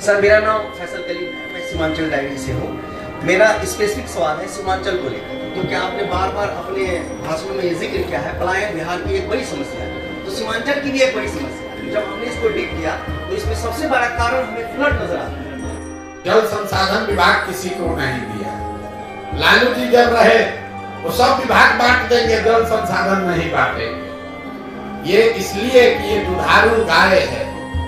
Sir मेरा नाम फैसल कलीम है, मैं सीमांचल डायरी से हूँ। मेरा स्पेसिफिक सवाल है सीमांचल को लेकर, क्योंकि आपने बार बार अपने भाषण में ये जिक्र किया है पलायन बिहार की एक बड़ी समस्या है, तो सीमांचल की भी एक बड़ी समस्या है। जब हमने इसको डीप किया तो इसमें सबसे बड़ा कारण हमें फ्लड नजर आता है। जल संसाधन विभाग किसी को नहीं दिया। लालू जी जब रहे वो सब विभाग बांट देंगे, जल संसाधन नहीं बांटेंगे। ये इसलिए कि ये दुधारू गाय है।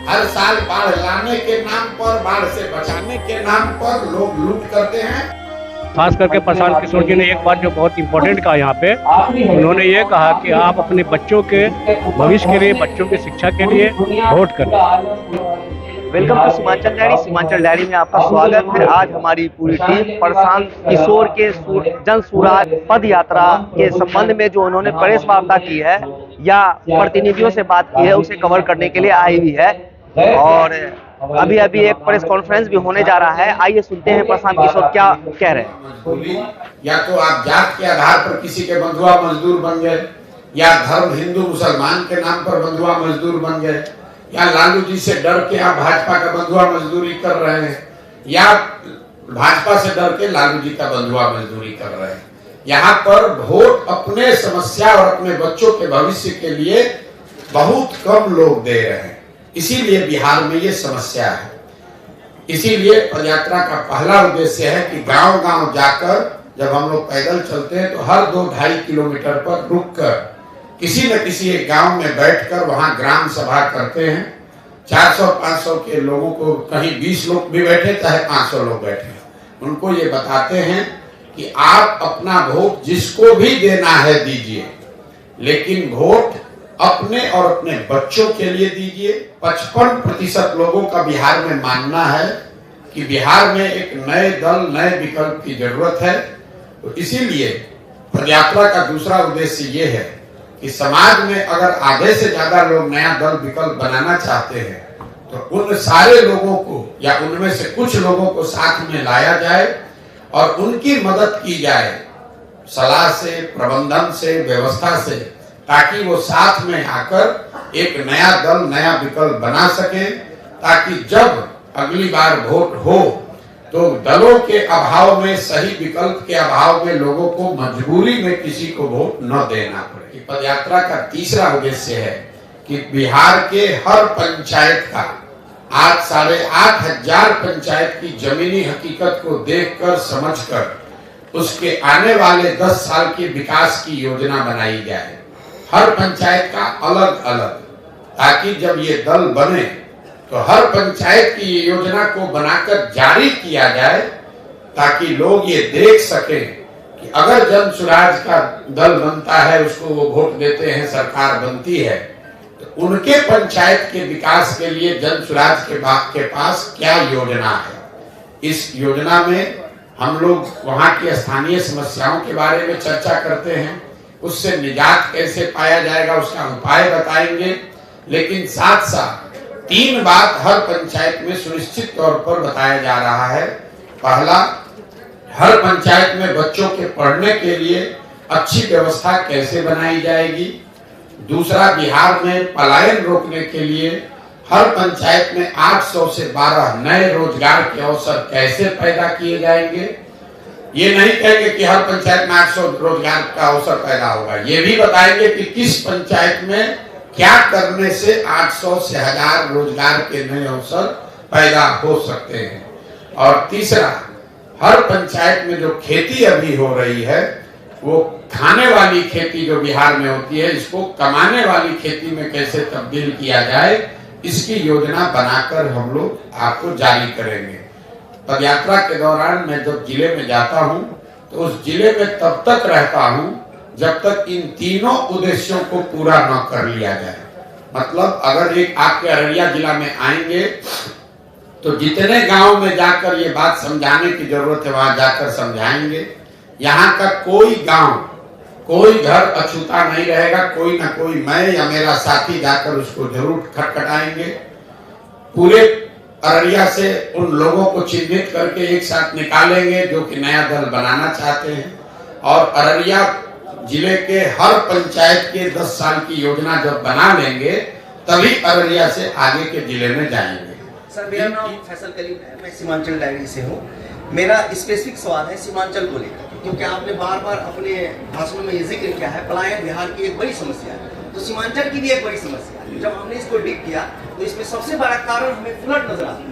हर साल बाढ़ लाने के नाम पर, बाढ़ से बचाने के नाम पर लोग लूट करते हैं। खास करके प्रशांत किशोर जी ने एक बात जो बहुत इम्पोर्टेंट कहा यहाँ पे, उन्होंने ये कहा कि आप अपने बच्चों के भविष्य के लिए, बच्चों की शिक्षा के लिए वोट करें। Welcome to Seemanchal diary. Seemanchal diary में आपका स्वागत है। आज हमारी पूरी टीम प्रशांत किशोर के जन सुराज पद यात्रा के संबंध में जो उन्होंने प्रेस वार्ता की है या प्रतिनिधियों से बात की है, उसे कवर करने के लिए आई हुई है। और अभी एक प्रेस कॉन्फ्रेंस भी होने जा रहा है। आइए सुनते हैं प्रशांत किशोर क्या कह रहे हैं। या तो आप जात के आधार पर किसी के बंधुआ मजदूर बन गए, या धर्म हिंदू मुसलमान के नाम पर बंधुआ मजदूर बन गए, या लालू जी से डर के आप भाजपा का बंधुआ मजदूरी कर रहे हैं, या भाजपा से डर के लालू जी का बंधुआ मजदूरी कर रहे हैं। यहाँ पर वोट अपने समस्या और अपने बच्चों के भविष्य के लिए बहुत कम लोग दे रहे हैं। इसीलिए बिहार में ये समस्या है। इसीलिए पदयात्रा का पहला उद्देश्य है कि गांव-गांव जाकर, जब हम लोग पैदल चलते हैं तो हर 2-2.5 किलोमीटर पर रुककर किसी न किसी एक गांव में बैठकर वहां ग्राम सभा करते हैं। 400-500 के लोगों को, कहीं 20 लोग भी बैठे चाहे 500 लोग बैठे, उनको ये बताते हैं कि आप अपना वोट जिसको भी देना है दीजिए, लेकिन वोट अपने और अपने बच्चों के लिए दीजिए। 55% लोगों का बिहार में मानना है कि बिहार में एक नए दल, नए विकल्प की जरूरत है। तो इसीलिए पदयात्रा का दूसरा उद्देश्य ये है कि समाज में अगर आधे से ज्यादा लोग नया दल विकल्प बनाना चाहते हैं तो उन सारे लोगों को या उनमें से कुछ लोगों को साथ में लाया जाए और उनकी मदद की जाए, सलाह से, प्रबंधन से, व्यवस्था से, ताकि वो साथ में आकर एक नया दल, नया विकल्प बना सके, ताकि जब अगली बार वोट हो तो दलों के अभाव में, सही विकल्प के अभाव में लोगों को मजबूरी में किसी को वोट न देना पड़े। पदयात्रा का तीसरा उद्देश्य है कि बिहार के हर पंचायत का, आज 8,500 पंचायत की जमीनी हकीकत को देखकर, समझकर उसके आने वाले 10 साल के विकास की योजना बनाई जाए, हर पंचायत का अलग अलग, ताकि जब ये दल बने तो हर पंचायत की ये योजना को बनाकर जारी किया जाए, ताकि लोग ये देख सकें कि अगर जन सुराज का दल बनता है, उसको वो वोट देते हैं, सरकार बनती है, तो उनके पंचायत के विकास के लिए जन सुराज के पास क्या योजना है। इस योजना में हम लोग वहाँ की स्थानीय समस्याओं के बारे में चर्चा करते हैं, उससे निजात कैसे पाया जाएगा उसका उपाय बताएंगे। लेकिन साथ साथ 3 बात हर पंचायत में सुनिश्चित तौर पर बताया जा रहा है। पहला, हर पंचायत में बच्चों के पढ़ने के लिए अच्छी व्यवस्था कैसे बनाई जाएगी। दूसरा, बिहार में पलायन रोकने के लिए हर पंचायत में 800 से 12 नए रोजगार के अवसर कैसे पैदा किए जाएंगे। ये नहीं कहेंगे कि हर पंचायत में 800 रोजगार का अवसर पैदा होगा, ये भी बताएंगे कि किस पंचायत में क्या करने से 800 से 1000 रोजगार के नए अवसर पैदा हो सकते हैं। और तीसरा, हर पंचायत में जो खेती अभी हो रही है, वो खाने वाली खेती जो बिहार में होती है, इसको कमाने वाली खेती में कैसे तब्दील किया जाए, इसकी योजना बनाकर हम लोग आपको जारी करेंगे। पदयात्रा के दौरान मैं जब जिले में जाता हूं तो उस जिले में तब तक रहता हूं जब तक इन तीनों उद्देश्यों को पूरा न कर लिया जाए। मतलब अगर एक आपके अररिया जिला में आएंगे तो जितने गांव में जाकर ये बात समझाने की जरूरत है वहां जाकर समझाएंगे। यहाँ का कोई गांव, कोई घर अछूता नहीं रहेगा, कोई ना कोई मैं या मेरा साथी जाकर उसको जरूर खटखटाएंगे। पूरे अररिया से उन लोगों को चिन्हित करके एक साथ निकालेंगे जो कि नया दल बनाना चाहते हैं, और अररिया जिले के हर पंचायत के 10 साल की योजना जब बना लेंगे तभी अररिया से आगे के जिले में जाएंगे। सर मेरा नाम फैसल कलीम है, मैं सीमांचल डायरी से हूँ। मेरा स्पेसिफिक सवाल है सीमांचल को लेकर, क्योंकि आपने बार बार अपने भाषणों में ये जिक्र किया है पलायन बिहार की एक बड़ी समस्या है, तो सीमांचल की भी एक बड़ी समस्या है। जब हमने इसको डीप किया तो इसमें सबसे बड़ा कारण हमें फ्लड नजर आता है।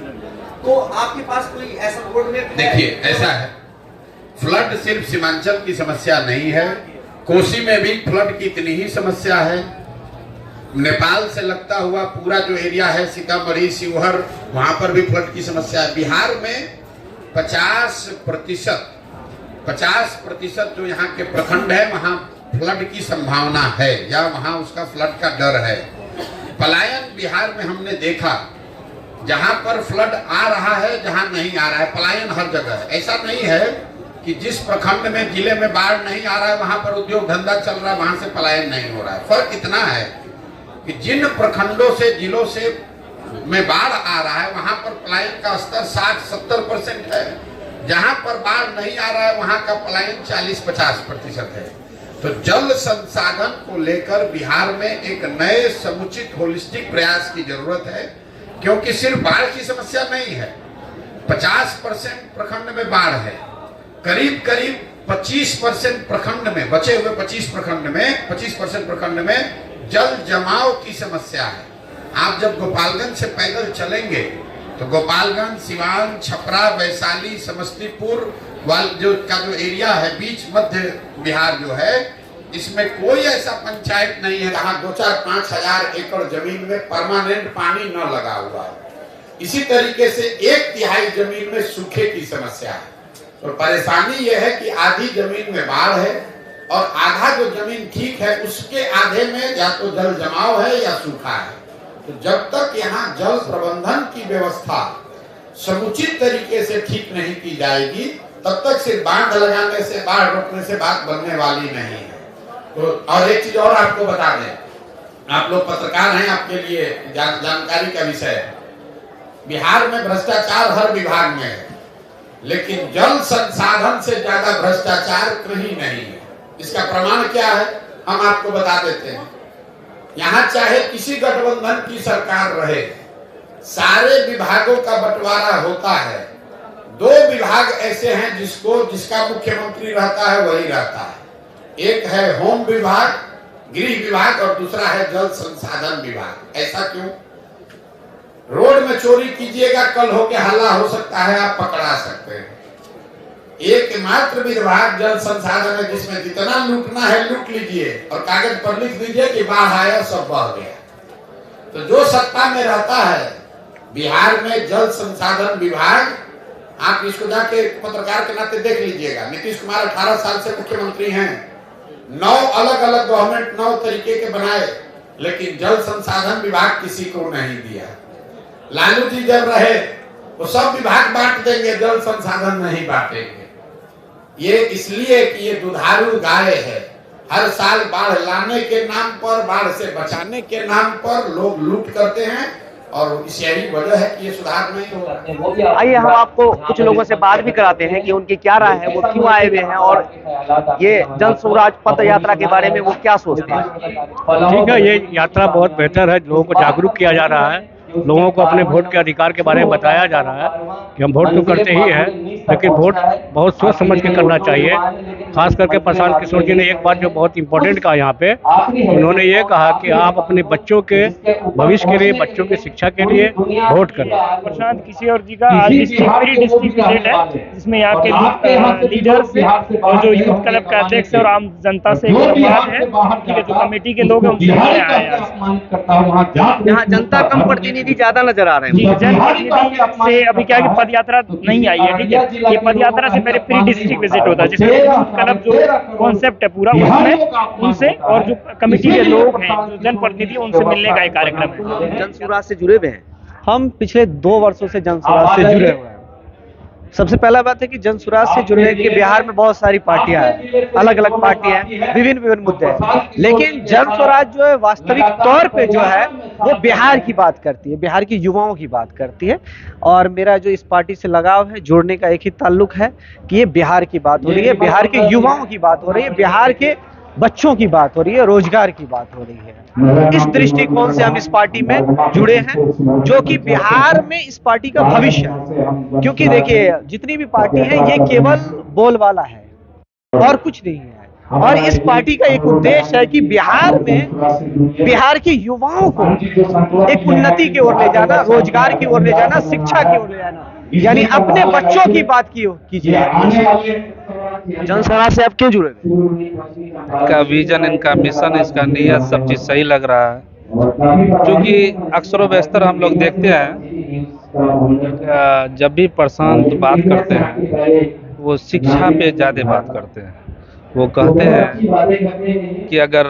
तो आपके पास कोई ऐसा रोड मैप है? देखिए ऐसा है, फ्लड सिर्फ सीमांचल की समस्या नहीं है, कोसी में भी फ्लड की इतनी ही समस्या है। नेपाल से लगता हुआ पूरा जो एरिया है सीतामढ़ी शिवहर, वहां पर भी फ्लड की समस्या है। बिहार में 50% जो यहाँ के प्रखंड है वहाँ फ्लड की संभावना है या वहाँ उसका फ्लड का डर है। पलायन बिहार में हमने देखा, जहाँ पर फ्लड आ रहा है जहाँ नहीं आ रहा है, पलायन हर जगह है। ऐसा नहीं है कि जिस प्रखंड में जिले में बाढ़ नहीं आ रहा है वहां पर उद्योग धंधा चल रहा है, वहां से पलायन नहीं हो रहा है। फर्क इतना है कि जिन प्रखंडों से जिलों से में बाढ़ आ रहा है वहां पर पलायन का स्तर 60-70% है, जहां पर बाढ़ नहीं आ रहा है वहां का पलायन 40-50% है। तो जल संसाधन को लेकर बिहार में एक नए समुचित होलिस्टिक प्रयास की जरूरत है, क्योंकि सिर्फ बाढ़ की समस्या नहीं है। 50% प्रखंड में बाढ़ है, करीब 25% प्रखंड में, बचे हुए 25% प्रखंड में जल जमाव की समस्या है। आप जब गोपालगंज से पैदल चलेंगे तो गोपालगंज, सिवान, छपरा, वैशाली, समस्तीपुर जो एरिया है बीच मध्य बिहार जो है, इसमें कोई ऐसा पंचायत नहीं है जहाँ 2-4-5 हजार एकड़ जमीन में परमानेंट पानी न लगा हुआ है। इसी तरीके से 1/3 जमीन में सूखे की समस्या है। तो परेशानी यह है कि आधी जमीन में बाढ़ है और आधा जो जमीन ठीक है उसके आधे में या तो जल जमाव है या सूखा है। तो जब तक यहाँ जल प्रबंधन की व्यवस्था समुचित तरीके से ठीक नहीं की जाएगी तब तक सिर्फ बांध लगाने से, बाढ़ रोकने से बात बनने वाली नहीं है। तो और एक चीज और आपको बता दें, आप लोग पत्रकार हैं, आपके लिए जानकारी का विषय है। बिहार में भ्रष्टाचार हर विभाग में है, लेकिन जल संसाधन से ज्यादा भ्रष्टाचार कहीं नहीं है। इसका प्रमाण क्या है हम आपको बता देते हैं। यहाँ चाहे किसी गठबंधन की सरकार रहे, सारे विभागों का बंटवारा होता है। 2 विभाग ऐसे हैं जिसका मुख्यमंत्री रहता है वही रहता है। एक है होम विभाग, गृह विभाग, और दूसरा है जल संसाधन विभाग। ऐसा क्यों? रोड में चोरी कीजिएगा, कल होके हल्ला हो सकता है, आप पकड़ा सकते हैं। एकमात्र विभाग जल संसाधन है जिसमें जितना लूटना है लूट लीजिए और कागज पर लिख दीजिए कि बाढ़ आया सब बह गया। तो जो सत्ता में रहता है बिहार में जल संसाधन विभाग, आप इसको जाके पत्रकार के नाते देख लीजिएगा। नीतीश कुमार 18 साल से मुख्यमंत्री हैं, 9 अलग-अलग गवर्नमेंट 9 तरीके के बनाए, लेकिन जल संसाधन विभाग किसी को नहीं दिया। लालू जी जब रहे वो सब विभाग बांट देंगे, जल संसाधन नहीं बांटेंगे। ये इसलिए कि ये दुधारू गाय है। हर साल बाढ़ लाने के नाम पर, बाढ़ से बचाने के नाम पर लोग लूट करते हैं और इस यही वजह है कि ये सुधार नहीं हो रहा। आइए हम आपको कुछ लोगों से बात भी कराते हैं कि उनकी क्या राय है, वो क्यों आए हुए हैं और ये जन स्वराज पद यात्रा के बारे में वो क्या सोचते हैं। ठीक है, ये यात्रा बहुत बेहतर है, लोगों को जागरूक किया जा रहा है, लोगों को अपने वोट के अधिकार के बारे में बताया जा रहा है कि हम वोट तो करते ही हैं, लेकिन वोट बहुत सोच समझ के करना चाहिए। खास करके प्रशांत किशोर जी ने एक बात जो बहुत इम्पोर्टेंट कहा यहाँ पे, उन्होंने ये कहा कि आप अपने बच्चों के भविष्य के लिए, बच्चों की शिक्षा के लिए वोट करें। प्रशांत किशोर जी का आज डिस्ट्रिक्ट विजिट है, जिसमें यहाँ के लीडर्स और जो यूथ क्लब का अध्यक्ष और आम जनता से एक संवाद है, ठीक है, जो कमेटी के लोग हैं उनसे मिलने आए हैं। यहाँ जनता कम प्रतिनिधि ज्यादा नजर आ रहे हैं। जनप्रतिनिधि से अभी क्या है कि पद यात्रा नहीं आई है, ठीक है। ये पद यात्रा से पहले प्री डिस्ट्रिक्ट विजिट होता है, जिसमें यूथ क्लब जो कॉन्सेप्ट है पूरा उसमें उनसे और जो कमेटी के लोग हैं, जो जनप्रतिनिधि, उनसे मिलने का एक कार्यक्रम है। जन स्वराज से जुड़े हुए हैं। हम पिछले 2 वर्षों से जन स्वराज से जुड़े हुए हैं। सबसे पहला बात है कि जन स्वराज से जुड़ने के बिहार में बहुत सारी पार्टियां हैं, अलग अलग पार्टियां हैं, विभिन्न मुद्दे हैं, लेकिन जन स्वराज जो है वास्तविक तौर पे जो है वो बिहार की बात करती है, बिहार के युवाओं की बात करती है। और मेरा जो इस पार्टी से लगाव है, जुड़ने का एक ही ताल्लुक है कि ये बिहार की बात हो रही है, बिहार के युवाओं की बात हो रही है, बिहार के बच्चों की बात हो रही है, रोजगार की बात हो रही है। इस दृष्टिकोण से हम इस पार्टी में जुड़े हैं, जो कि बिहार में इस पार्टी का भविष्य है। क्योंकि देखिए, जितनी भी पार्टी है ये केवल बोलबाला है और कुछ नहीं है। और इस पार्टी का एक उद्देश्य है कि बिहार में बिहार के युवाओं को एक उन्नति की ओर ले जाना, रोजगार की ओर ले जाना, शिक्षा की ओर ले जाना, यानी अपने बच्चों की बात कीजिए। जनसुराज से आप क्यों जुड़े थे? इनका विजन, इनका मिशन, इसका नियत सब चीज़ सही लग रहा है। क्योंकि अक्सर व बेशतर हम लोग देखते हैं जब भी प्रशांत बात करते हैं वो शिक्षा पे ज़्यादा बात करते हैं। वो कहते हैं कि अगर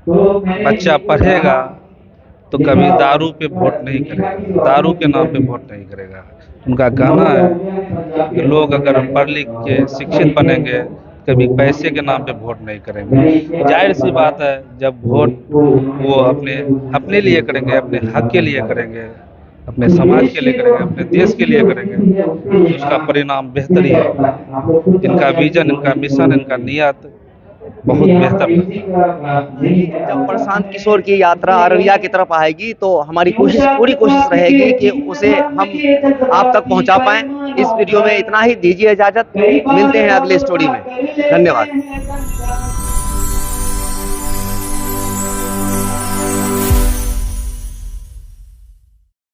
बच्चा पढ़ेगा तो कभी दारू पे वोट नहीं करेगा, दारू के नाम पे वोट नहीं करेगा। उनका कहना है कि लोग अगर पढ़ लिख के शिक्षित बनेंगे कभी पैसे के नाम पे वोट नहीं करेंगे। जाहिर सी बात है, जब वोट वो अपने लिए करेंगे, अपने हक के लिए करेंगे, अपने समाज के लिए करेंगे, अपने देश के लिए करेंगे, तो उसका परिणाम बेहतर ही होगा। इनका विजन, इनका मिशन, इनका नियत बहुत बेहतर है। जब प्रशांत किशोर की यात्रा अररिया की तरफ आएगी तो हमारी पूरी कोशिश रहेगी कि उसे हम आप तक पहुंचा पाएं। इस वीडियो में इतना ही, दीजिए इजाजत, मिलते हैं अगले स्टोरी में। धन्यवाद।